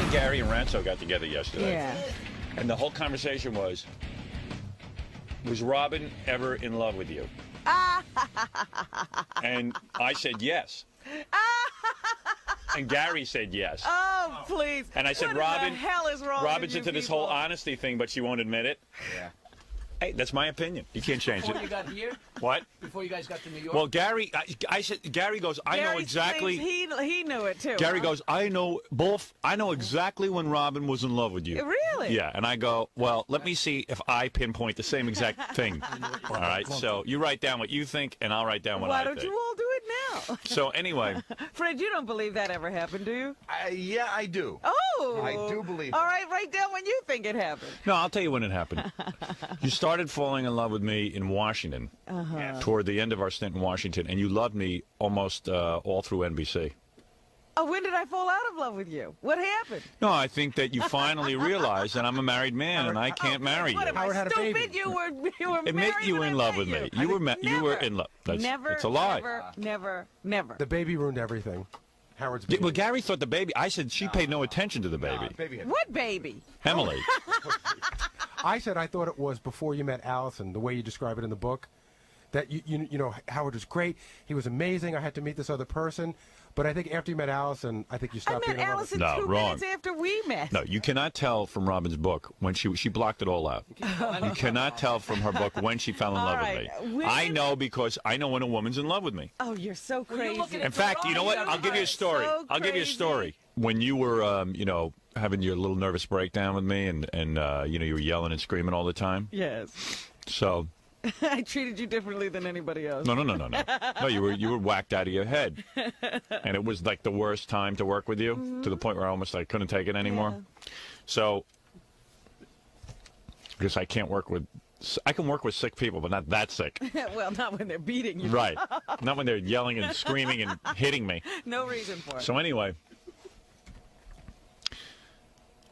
and Gary and Rancho got together yesterday. Yeah. And the whole conversation was Robin ever in love with you? And I said yes. And Gary said yes. Oh, please. And I said, what Robin, in the hell is wrong Robin's with you into this people? whole honesty thing, but she won't admit it. Yeah. Hey, that's my opinion. You can't change Before it. you got here? What? Before you guys got to New York? Well, Gary, I said, Gary goes, I know Gary exactly. claims he knew it too. Gary huh? goes, I know exactly when Robin was in love with you. Really? Yeah, and I go, well, let me see if I pinpoint the same exact thing. All right, so you write down what you think, and I'll write down what I think. Why don't you all do it now? So anyway. Fred, you don't believe that ever happened, do you? Yeah, I do. Oh! I do believe All it. right, write down when you think it happened. No, I'll tell you when it happened. You started falling in love with me in Washington, toward the end of our stint in Washington, and you loved me almost all through NBC. Oh, when did I fall out of love with you? What happened? No, I think that you finally realized that I'm a married man and I can't marry you. What, am Howard I had a stupid? baby. You were Admit married you were when in I love met with you. me. You were in love. Never. It's a lie. Never. The baby ruined everything. Howard's baby. Well, Gary thought the baby. I said she paid no attention to the baby. Baby had- What baby? Emily. I said I thought it was before you met Allison, the way you describe it in the book, that you know Howard was great. He was amazing. I had to meet this other person. But I think after you met Allison, I think you I stopped met being in love with Allison No, 2 wrong. minutes after we met. No, you cannot tell from Robin's book when she blocked it all out. You cannot tell from her book when she fell in love right. with me. When- I know because I know when a woman's in love with me. Oh, you're so Well, you're crazy. looking In fact, you know what? I'll give you a story. So I'll give you a crazy. story. When you were, having your little nervous breakdown with me, and you were yelling and screaming all the time. Yes. So I treated you differently than anybody else. no. No, you were whacked out of your head, and it was like the worst time to work with you, to the point where I almost couldn't take it anymore. Yeah. So, because I can work with sick people, but not that sick. Well, not when they're beating you. Right. Not when they're yelling and screaming and hitting me. No reason for it. So anyway,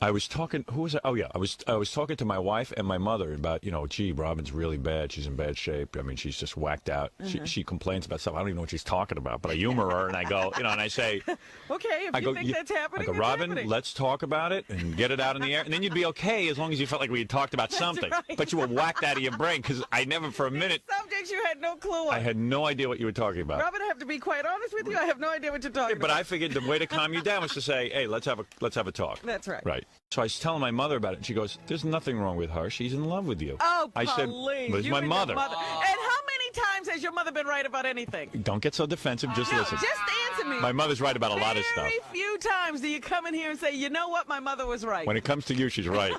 I was talking. Who was it? Oh yeah, I was talking to my wife and my mother about gee, Robin's really bad. She's in bad shape. I mean, she's just whacked out. She complains about stuff. I don't even know what she's talking about. But I humor her and I go, and I say, Okay, if I you go, think that's happening, I go, it's Robin, happening. let's talk about it and get it out in the air, and then you'd be okay as long as you felt like we had talked about something. right. But you were whacked out of your brain because I never for a minute. Subjects you had no clue on. I had no idea what you were talking about. Robin, I have to be quite honest with you. I have no idea what you're talking But about. I figured the way to calm you down was to say, hey, let's have a talk. That's right. Right. So I was telling my mother about it, and she goes, there's nothing wrong with her. She's in love with you. Oh, I said, please. but it's You my and your mother. And how many times has your mother been right about anything? Don't get so defensive. Just No, listen. just answer me. My mother's right about a lot of stuff. Very few times do you come in here and say, you know what, my mother was right. When it comes to you, she's right.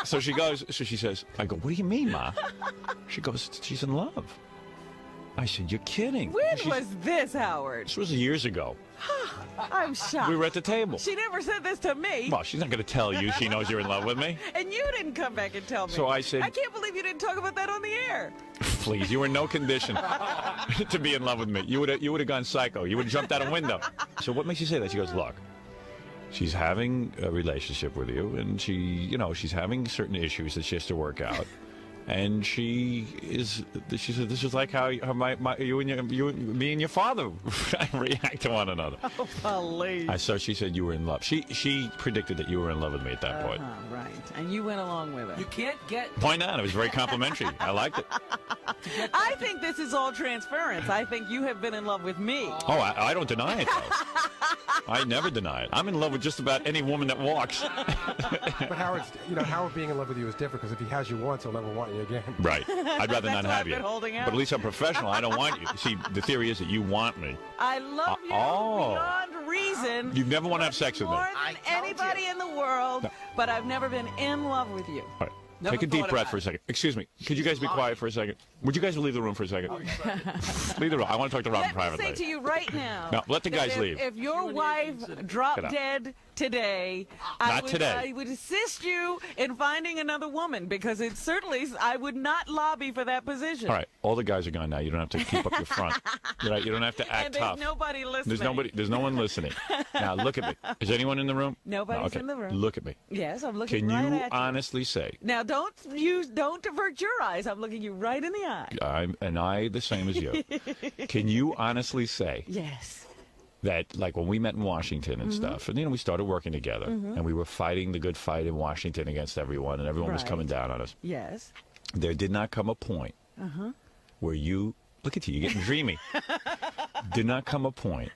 So she says, I go, what do you mean, Ma? She goes, she's in love. I said, you're kidding. When was this, Howard? This was years ago. I'm shocked. We were at the table. She never said this to me. Well, she's not going to tell you she knows you're in love with me. And you didn't come back and tell me. So I said- I can't believe you didn't talk about that on the air. Please, you were in no condition to be in love with me. You would have gone psycho. You would have jumped out a window. So what makes you say that? She goes, look, she's having a relationship with you, and she's having certain issues that she has to work out. And she said, this is like how me and your father react to one another. Oh, please. So she said you were in love. She predicted that you were in love with me at that point. Right. And you went along with You it. can't get... Why not? It was very complimentary. I liked it. I think this is all transference. I think you have been in love with me. Oh, I don't deny it, though. I never deny it. I'm in love with just about any woman that walks. But Howard being in love with you is different because if he has you once, he'll never want you again. Right. I'd rather not That's why have I've you. been holding out. But at least I'm professional. I don't want you. See, the theory is that you want me. I love you oh. beyond reason. You never want to have sex with me. More I than told anybody you. in the world, but I've never been in love with you. All right. Never Take a deep thought breath about for a second. Excuse me. Could you guys be quiet for a second? Would you guys leave the room for a second? Leave the room. I want to talk to Robin Let me privately. say to you right now. No, let the that guys if, leave. If your wife dropped Get out. dead today, Not today. I would assist you in finding another woman because it certainly I would not lobby for that position. All right. All the guys are gone now. You don't have to keep up your front. You don't have to act And there's tough. nobody listening. There's no one listening. Now look at me. Is anyone in the room? Nobody's No, okay. in the room. Look at me. Yes, I'm looking Can right you at you. honestly say, Now don't divert your eyes. I'm looking you right in the eye. I the same as you. Can you honestly say Yes. that, like, when we met in Washington and stuff, and, you know, we started working together, and we were fighting the good fight in Washington against everyone, and everyone was coming down on us. Yes. There did not come a point where you, look at you, you're getting dreamy. Did not come a point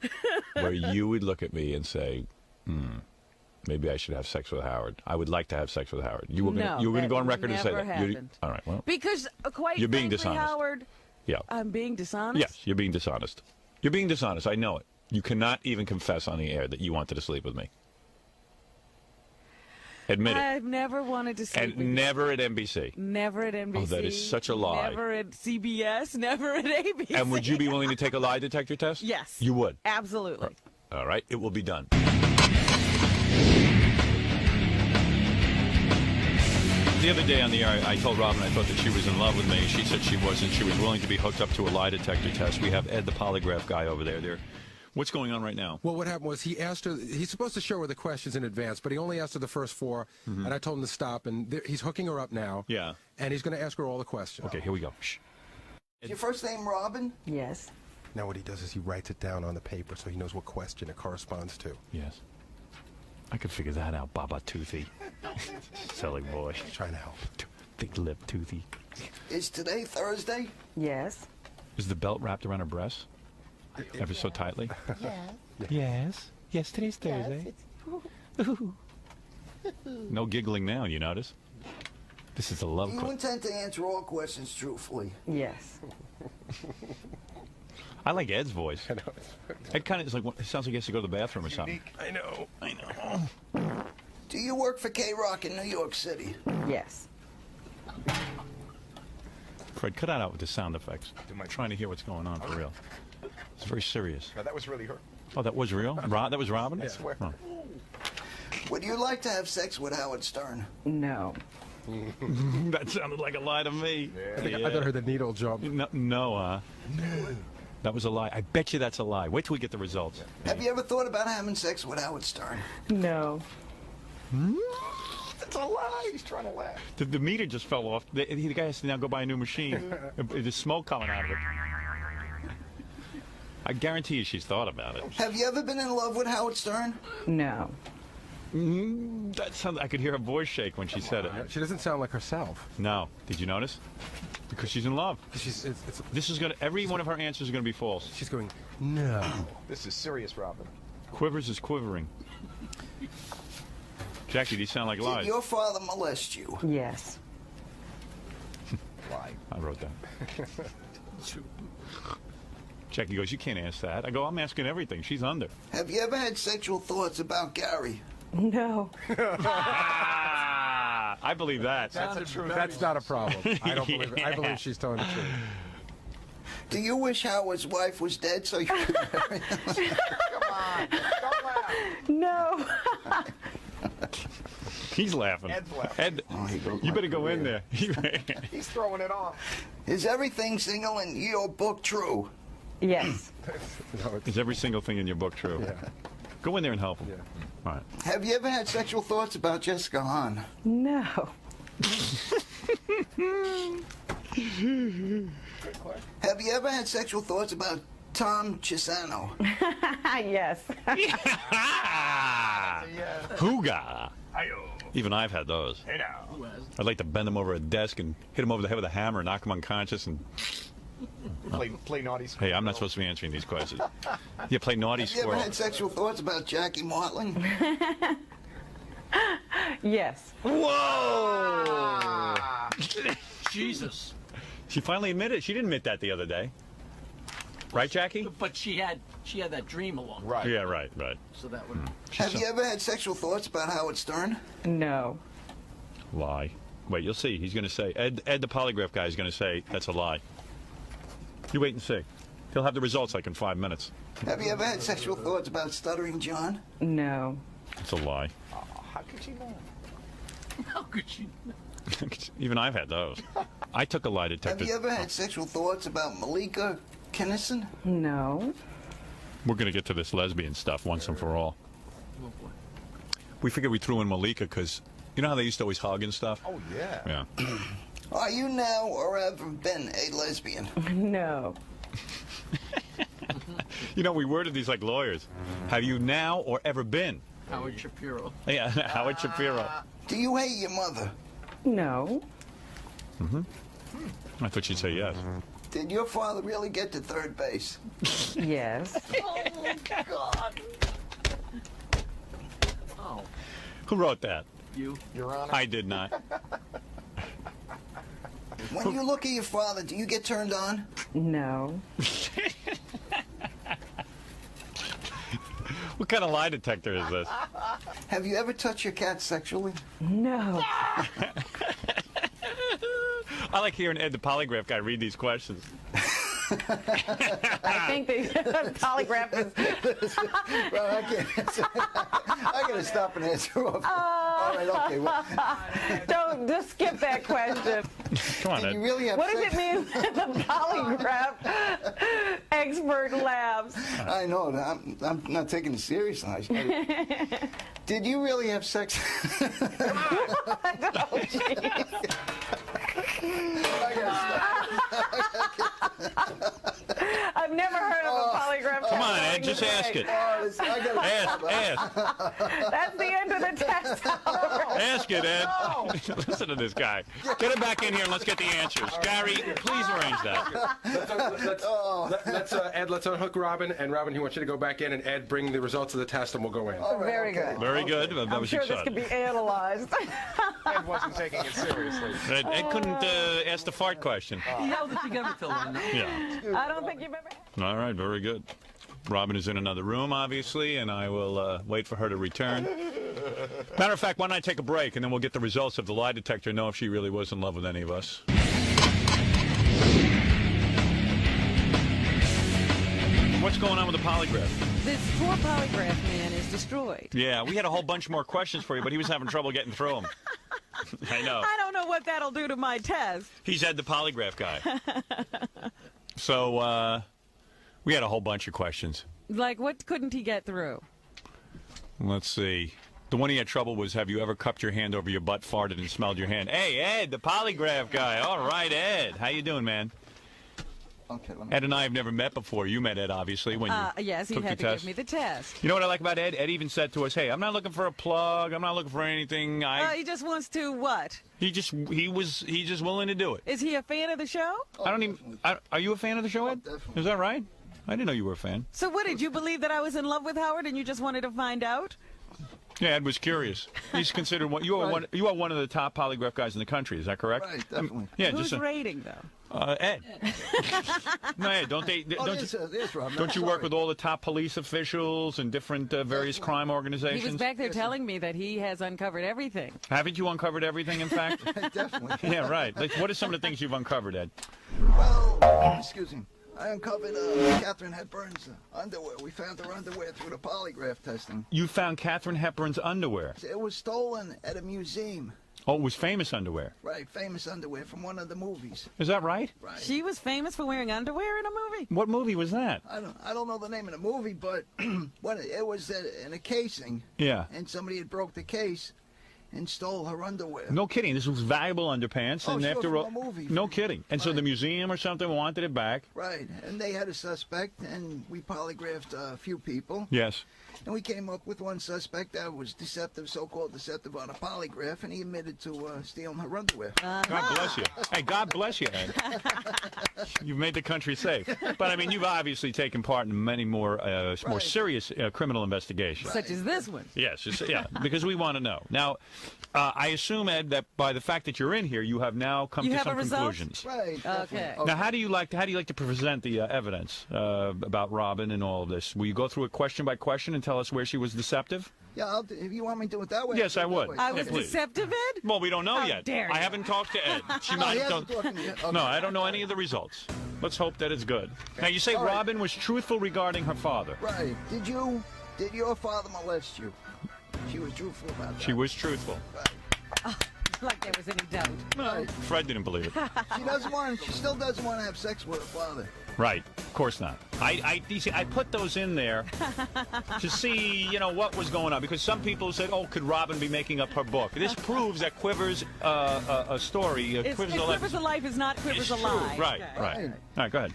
where you would look at me and say, maybe I should have sex with Howard. I would like to have sex with Howard. You were going to go on record and say that. All right, well. Because, quite you're being frankly, dishonest. Howard, Yeah. I'm being dishonest? Yes, you're being dishonest. You're being dishonest. I know it. You cannot even confess on the air that you wanted to sleep with me. Admit it. I've never wanted to sleep And with never at NBC. you. Never at NBC. Oh, that is such a lie. Never at CBS. Never at ABC. And would you be willing to take a lie detector test? Yes. You would? Absolutely. All right. It will be done. The other day on the air, I told Robin I thought that she was in love with me. She said she wasn't. She was willing to be hooked up to a lie detector test. We have Ed, the polygraph guy, over there. What's going on right now? Well, what happened was he asked her, he's supposed to show her the questions in advance, but he only asked her the first 4, and I told him to stop, and he's hooking her up now. Yeah. And he's going to ask her all the questions. Okay, here we go. Shh. Is your first name Robin? Yes. Now what he does is he writes it down on the paper so he knows what question it corresponds to. Yes. I could figure that out, Baba Toothy. Silly boy. Trying to help. Big lip Toothy. Is today Thursday? Yes. Is the belt wrapped around her breasts? Ever so tightly? Yes. Yes, today's Thursday. No giggling now, you notice? This is a love Do you question. intend to answer all questions truthfully? Yes. I like Ed's voice. Ed kind of is like, it sounds like he has to go to the bathroom or something. I know. Do you work for K-Rock in New York City? Yes. Fred, cut that out with the sound effects. I'm trying to hear what's going on for real. It's very serious. No, that was really her. Oh, that was real? That was Robin? I swear. Oh. Would you like to have sex with Howard Stern? No. That sounded like a lie to me. I thought I heard the needle jump. No. That was a lie. I bet you that's a lie. Wait till we get the results. Have you ever thought about having sex with Howard Stern? No. That's a lie. He's trying to laugh. The meter just fell off. The guy has to now go buy a new machine. There's smoke coming out of it. I guarantee you she's thought about it. Have you ever been in love with Howard Stern? No. That sounded, I could hear her voice shake when she said it. She doesn't sound like herself. No. Did you notice? Because she's in love. This is gonna. Every one of her answers is gonna be false. She's going, no. This is serious, Robin. Quivers is quivering. Jackie, these sound like Did lies. your father molest you? Yes. Lie. I wrote that. Jackie goes, you can't ask that. I go, I'm asking everything. She's under. Have you ever had sexual thoughts about Gary? No. I believe that. That's not a problem. I don't believe it. I believe she's telling the truth. Do you wish Howard's wife was dead so you could marry him? Come on. Don't laugh. No. He's laughing. Ed's laughing. Ed, Oh, he broke you my better go in career. there. He's throwing it on. Is everything single in your book true? Yes. No, it's, Is every single thing in your book true? yeah. Go in there and help him. Yeah. All right. Have you ever had sexual thoughts about Jessica Hahn? No. Have you ever had sexual thoughts about Tom Chisano? Yes. Hooga. Even I've had those. I'd like to bend him over a desk and hit him over the head with a hammer, knock him unconscious, and Play naughty squirrel. hey, I'm not supposed to be answering these questions. You play naughty Have you ever squirrel. had sexual thoughts about Jackie Martling? Yes. Whoa! Jesus. She finally admitted it. She didn't admit that the other day. Right, Jackie? But she had that dream along. Right. Yeah, right. So that would. Have you ever had sexual thoughts about Howard Stern? No. Lie. Wait, you'll see. He's going to say, Ed, the polygraph guy, is going to say that's a lie. You wait and see. He'll have the results like in 5 minutes. Have you ever had sexual thoughts about Stuttering John? No. It's a lie. How could she know? How could she? Even I've had those. I took a lie Have detector. you ever had sexual thoughts about Malika Kinnison? No. We're going to get to this lesbian stuff once and for all. Oh boy. We figured we threw in Malika because, you know how they used to always hug and stuff? Oh, yeah. Yeah. Are you now or ever been a lesbian? No. You know, we worded these like lawyers. Have you now or ever been? Howard Shapiro. Yeah, Howard Shapiro. Do you hate your mother? No. I thought you'd say yes. Did your father really get to third base? Yes. Oh, Who wrote that? you. Your Honor. I did not. When you look at your father, do you get turned on? No. What kind of lie detector is this? Have you ever touched your cat sexually? No. I like hearing Ed, the polygraph guy, read these questions. I think the polygraph is. Well, I can't answer. I gotta stop and answer off. All right, okay. Well, Don't just skip that question. Come on, did you Ed. really have What does sex? it mean the polygraph expert laughs? I know. I'm not taking it seriously. Did you really have sex? Oh, jeez. I gotta stop. I've never heard of a polygraph. Come on, Ed, just ask it. Oh, I gotta Ask, stop. ask. That's the end of the test hour. Ask it, Ed. Listen to this guy. Get him back in here and let's get the answers. Gary, please arrange that. Let's unhook Robin, and Robin, he wants you to go back in, and Ed, bring the results of the test, and we'll go in. Very good. Very good. That I'm was sure this exciting. could be analyzed. Ed wasn't taking it seriously. Ed couldn't ask the fart question. He held it together till then. Yeah. I don't think you've ever. All right, very good. Robin is in another room, obviously, and I will wait for her to return. Matter of fact, why don't I take a break, and then we'll get the results of the lie detector, know if she really was in love with any of us. What's going on with the polygraph? This poor polygraph man is destroyed. Yeah, we had a whole bunch more questions for you, but he was having trouble getting through them. I know. I don't know what that'll do to my test. He's Ed, the polygraph guy. So, we had a whole bunch of questions. Like, what couldn't he get through? Let's see. The one he had trouble was, have you ever cupped your hand over your butt, farted, and smelled your hand? Hey, Ed, the polygraph guy. All right, Ed. How you doing, man? Okay, let me. Ed and I have never met before. You met Ed, obviously, when you Yes, he took had your to test. give me the test. You know what I like about Ed? Ed even said to us, hey, I'm not looking for a plug. I'm not looking for anything. He just wants to what? He's just willing to do it. Is he a fan of the show? Are you a fan of the show, Ed? definitely. Is that right? I didn't know you were a fan. So what, did you believe that I was in love with Howard and you just wanted to find out? Yeah, Ed was curious. He's considered one. You are Right. You are one of the top polygraph guys in the country. Is that correct? Right, definitely. Yeah, Who's just rating, though? Ed. No, Ed, don't you work with all the top police officials and different various crime He organizations? was back there telling me that he has uncovered everything. Haven't you uncovered everything? In fact. Definitely. Yeah, right. Like, what are some of the things you've uncovered, Ed? Well, excuse me. I uncovered Katharine Hepburn's underwear. We found her underwear through the polygraph testing. You found Katharine Hepburn's underwear. It was stolen at a museum. Oh, it was famous underwear. Right, famous underwear from one of the movies. Is that right? Right. She was famous for wearing underwear in a movie? What movie was that? I don't know the name of the movie, but it was in a casing, Yeah. and somebody had broke the case and stole her underwear. No kidding. This was valuable underpants, Oh, and sure, after from all, a movie. no kidding. And so Right. the museum or something wanted it back. Right, and they had a suspect, and we polygraphed a few people, Yes. and we came up with one suspect that was deceptive, so-called deceptive on a polygraph, and he admitted to stealing her underwear. God bless you. Hey, God bless you, Ed. You've made the country safe. But I mean, you've obviously taken part in many more more Right. serious criminal investigations. Such as this one. Yes, yeah, because we want to know. Now, I assume, Ed, that by the fact that you're in here, you have now come You to have some a result? conclusions. Right. Okay. definitely. Now, how do you like to present the evidence about Robin and all of this? Will you go through it question by question and tell us where she was deceptive? Yeah, if you want me to do it that way. Yes, I'll I do it that would. way. I was Yeah, please. deceptive, Ed? Well, we don't know How yet. dare I you. haven't talked to Ed. She No, might he have hasn't talked to me yet. Okay. No, I don't know any of the results. Let's hope that it's good. Now, you say All right. Robin was truthful regarding her father. Right. Did your father molest you? She was truthful about that. She was truthful. Like there was any doubt. Right. Fred didn't believe it. She still doesn't want to have sex with her father. Right. Of course not. You see, I put those in there to see, what was going on. Because some people said, oh, could Robin be making up her book? This proves that Quiver's a story. Quivers a Quivers a life is not Quivers It's a true. lie. Right, Okay. right. All right, go ahead.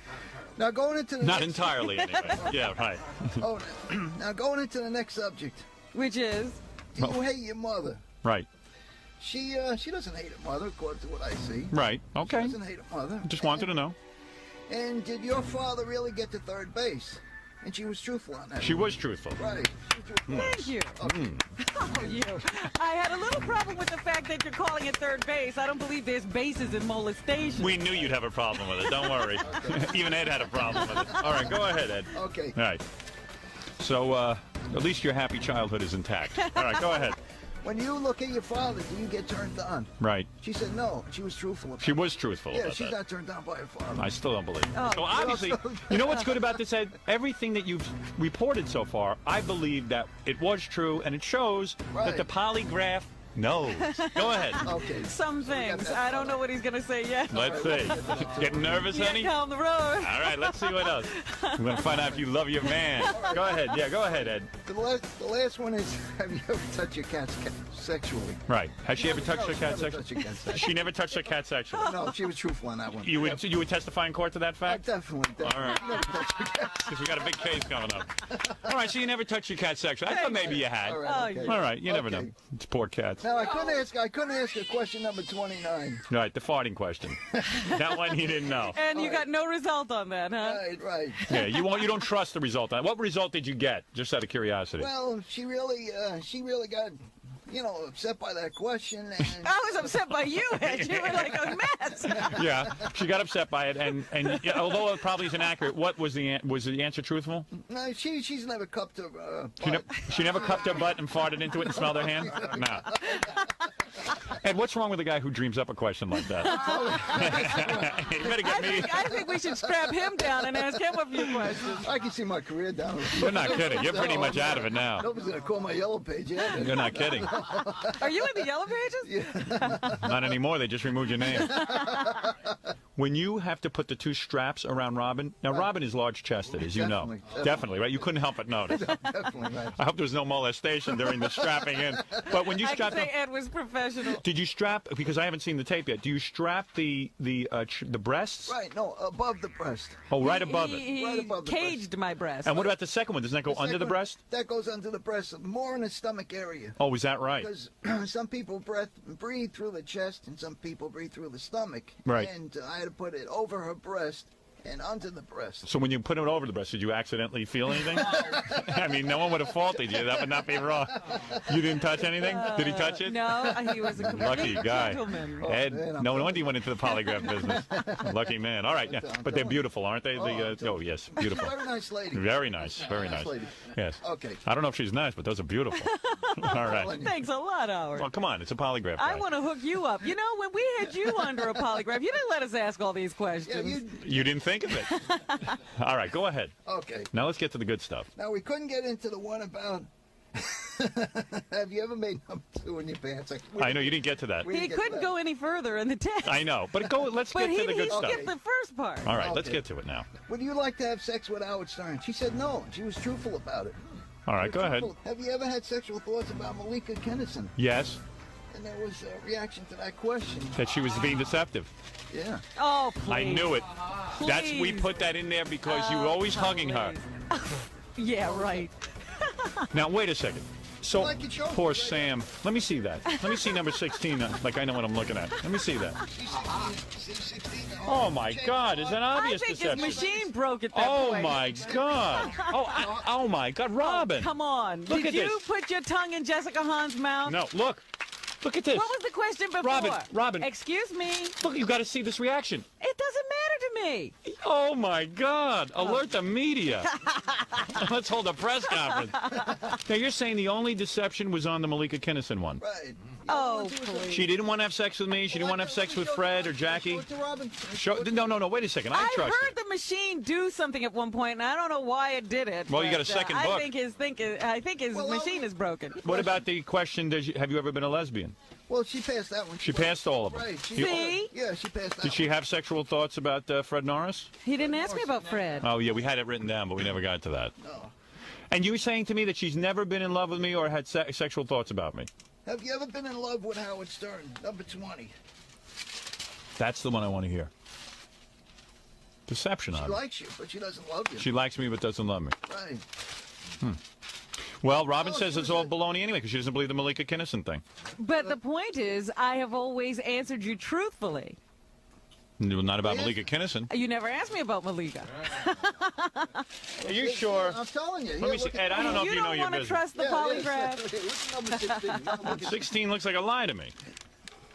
Now going into the Not next, entirely, anyway. Yeah, right. oh, now going into the next subject. Which is? Do you hate your mother? Right. She doesn't hate her mother, according to what I see. Right. Okay. She doesn't hate her mother. Just wanted to know. And did your father really get to third base? And she was truthful on that. She was truthful. Right. Thank you. Oh, you. I had a little problem with the fact that you're calling it third base. I don't believe there's bases in molestation. We knew you'd have a problem with it. Don't worry. Even Ed had a problem with it. All right, go ahead, Ed. Okay. All right. So, at least your happy childhood is intact. All right, go ahead. When you look at your father, do you get turned on? Right. She said no. She was truthful about She it. was truthful Yeah, about she's that. not turned on by her father. I still don't believe it. Oh, So obviously, you know what's good about this, Ed? Everything that you've reported so far, I believe that it was true, and it shows that the polygraph knows. Go ahead. Okay. Some things. I don't know what he's going to say yet. Let's see. Getting nervous, You honey? can't calm the road. All right, let's see what else. We're going to find out if you love your man. Go ahead. Yeah, go ahead, Ed. The last one is, have you ever touched your cat sexually? Right. Has she ever touched her cat Never touched sexually? your cat sexually. She never touched her cat sexually. No, she was truthful on that one. You would testify in court to that fact? Definitely. All right. Never touched your cat. Because we got a big case coming up. All right, so you never touched your cat sexually. I thought maybe you had. All All right, okay. right, you never Okay. know. It's poor cats. Now, I couldn't ask a question number 29. All right, the farting question. That one you didn't know. And you got no result on that, huh? Right. Yeah, you don't trust the result. What result did you get? Just out of curiosity. Well, she really got, upset by that question. And I was upset by you, Ed. You were like a mess. Yeah, she got upset by it, and yeah, although it probably is inaccurate, what was the answer truthful? no, she's never cupped her. She never cupped her butt and farted into it and smelled her hand? No. And what's wrong with a guy who dreams up a question like that? You better get me. I think we should strap him down and ask him a few questions. I can see my career down. You're not kidding. You're pretty much out of it now. Nobody's gonna call my yellow page yet. You're not kidding. Are you in the Yellow Pages? Not anymore. They just removed your name. When you have to put the two straps around Robin, now Robin is large-chested, as you know. Definitely, right? You couldn't help but notice. Definitely right. I hope there was no molestation during the strapping in. But when you I can strap, say Ed was professional. did you strap? Because I haven't seen the tape yet. Do you strap the breasts? Right, no, above the breast. Oh, right above it. He Right above the caged my breast. And what about the second one? Doesn't that go under the breast? That goes under the breast, more in the stomach area. Oh, is that right? Because some people breathe through the chest and some people breathe through the stomach. Right. And I had to put it over her breast and under the breast. So when you put it over the breast, did you accidentally feel anything? I mean, no one would have faulted you. That would not be wrong. You didn't touch anything? Did he touch it? No, he was a complete Lucky guy. gentleman. Ed, man, no wonder he went into the polygraph business. Lucky man. All right, yeah. But they're beautiful, aren't they? Oh, yes, beautiful. Very nice lady. Very nice, very nice. lady. Yes. Okay. I don't know if she's nice, but those are beautiful. All right. Thanks a lot, Howard. Well, come on, it's a polygraph. I guy. want to hook you up. You know, when we had you under a polygraph, you didn't let us ask all these Yeah, questions. You didn't think of it. All right, go ahead. Okay. Now let's get to the good stuff. Now, we couldn't get into the one about... Have you ever made number 2 in your pants? I know you didn't get to that. We He didn't get couldn't that. go any further in the test. I know, but let's But get to he the good stuff. skipped the first part. All right, let's Okay. get to it now. Would you like to have sex with Howard Stern? She said no. She was truthful about it. All right, go ahead. Truthful. Have you ever had sexual thoughts about Malika Kennison? Yes, And there was a reaction to that question. that she was being deceptive. Yeah. Oh, please. I knew it. We Please. put that in there because you were always hugging her. Yeah, right. Now wait a second. So Like it shows, poor right? Sam. Let me see that. Let me see number 16. Like I know what I'm looking at. Let me see that. Oh my God! Is that I obvious think deception? his machine broke at that Oh point. my God! Oh my God! Robin. Come on. Look Did at you this. put your tongue in Jessica Hahn's mouth? No, look at this. What was the question before? Robin. Excuse me. Look, you got to see this reaction. It doesn't matter to me. Oh my God! Alert the media. Let's hold a press conference. Now you're saying the only deception was on the Malika Kennison one. Right. Oh, please. She didn't want to have sex with me. She didn't want to have sex with Fred or Jackie. Show it to Robin. No. Wait a second. I I trust heard you. the machine do something at one point, and I don't know why it did it. Well, you but, got a second I book. think his Well, machine is broken. What about the question? Have you ever been a lesbian? Well, she passed that one. She passed all of them. Right. See? Yeah, she passed that Did she have sexual thoughts about Fred Norris? He didn't ask me about Fred. Oh yeah, we had it written down, but we never got to that. No. And you were saying to me that she's never been in love with me or had sexual thoughts about me. Have you ever been in love with Howard Stern? Number 20. That's the one I want to hear. Deception on She me. likes you, but she doesn't love you. She likes me but doesn't love me. Right. Well, Robin Oh, says she it's was all a- baloney anyway because she doesn't believe the Malika Kinnison thing. But the point is, I have always answered you truthfully. Not about Malika Kinnison. You never asked me about Malika. Are you sure? I'm telling you. Let me see. Ed, I don't know if you know don't your want to business. trust the polygraph. What's number 16? Number 16 looks like a lie to me.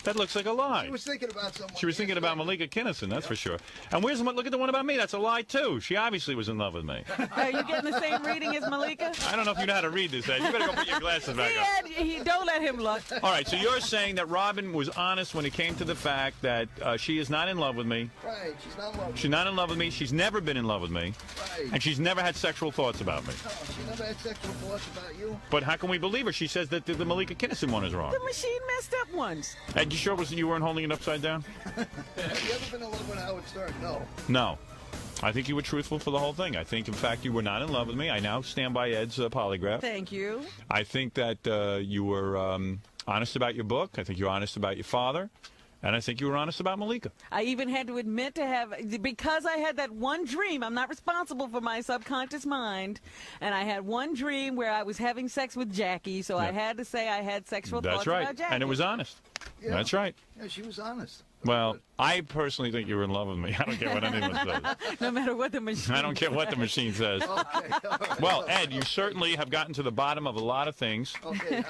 That looks like a lie. She was thinking about someone. She was thinking about Malika Kinnison, that's for sure. And where's the one? Look at the one about me. That's a lie, too. She obviously was in love with me. Are you getting the same reading as Malika? I don't know if you know how to read this, Ed. You better go put your glasses back on. Don't let him look. All right, so you're saying that Robin was honest when it came to the fact that she is not in love with me. Right, she's not in love with She's not in love with me. She's never been in love with me. Right. And she's never had sexual thoughts about me. No, she never had sexual thoughts about you. But how can we believe her? She says that the Malika Kinnison one is wrong. The machine messed up once. Ed, you sure you weren't holding it upside down? Have you ever been in love with Howard Stern? No. No. I think you were truthful for the whole thing. I think, in fact, you were not in love with me. I now stand by Ed's polygraph. Thank you. I think that you were honest about your book. I think you were honest about your father. And I think you were honest about Malika. I even had to admit because I had that one dream. I'm not responsible for my subconscious mind. And I had one dream where I was having sex with Jackie, so I had to say I had sexual thoughts about Jackie. And it was honest. Yeah. That's right. Yeah, she was honest. Well, I personally think you were in love with me. I don't care what anyone says. No matter what the machine I don't care what the machine says. Okay. All right. Well, Ed, you certainly have gotten to the bottom of a lot of things. Okay.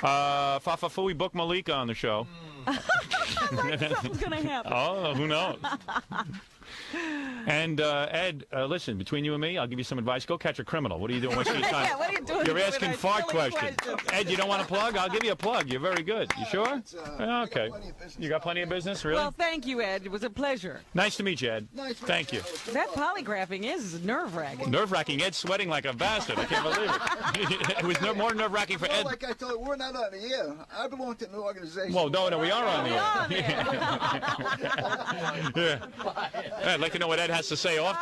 Fafafui, book Malika on the show. something's going to happen. Oh, who knows? And, Ed, listen, between you and me, I'll give you some advice. Go catch a criminal. What are you doing wasting your time? Yeah, what are you doing? You're with asking our fart silly questions. Ed, you don't want a plug? I'll give you a plug. You're very good. You sure? It's, Yeah, okay. I got plenty of business. You got plenty of business, really? Well, thank you, Ed. It was a pleasure. Nice to meet you, Ed. Nice Thank you. That polygraphing is nerve-wracking. Nerve-wracking. Ed's sweating like a bastard. I can't believe it. It was more nerve-wracking for Well, Ed. like I told you, we're not on the air. I belong to an organization. Well, no, we are on the air. On there. Yeah. I'd like to know what Ed has to say off the